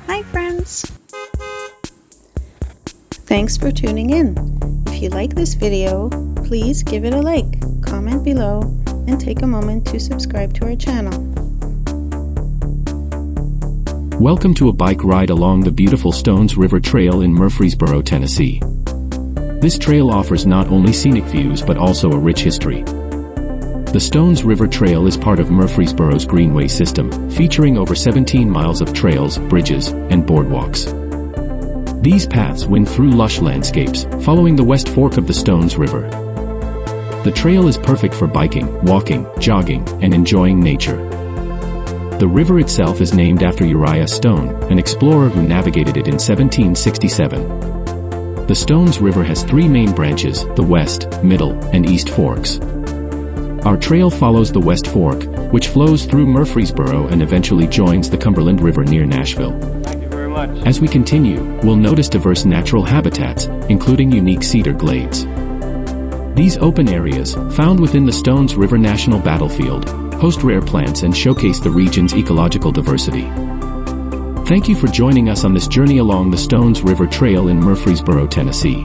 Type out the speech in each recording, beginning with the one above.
Hi friends! Thanks for tuning in. If you like this video, please give it a like, comment below, and take a moment to subscribe to our channel. Welcome to a bike ride along the beautiful Stones River Trail in Murfreesboro, Tennessee. This trail offers not only scenic views but also a rich history. The Stones River Trail is part of Murfreesboro's Greenway system, featuring over 17 miles of trails, bridges, and boardwalks. These paths wind through lush landscapes, following the West Fork of the Stones River. The trail is perfect for biking, walking, jogging, and enjoying nature. The river itself is named after Uriah Stone, an explorer who navigated it in 1767. The Stones River has three main branches, the West, Middle, and East Forks. Our trail follows the West Fork, which flows through Murfreesboro and eventually joins the Cumberland River near Nashville. Thank you very much. As we continue, we'll notice diverse natural habitats, including unique cedar glades. These open areas, found within the Stones River National Battlefield, host rare plants and showcase the region's ecological diversity. Thank you for joining us on this journey along the Stones River Trail in Murfreesboro, Tennessee.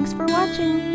Thanks for watching!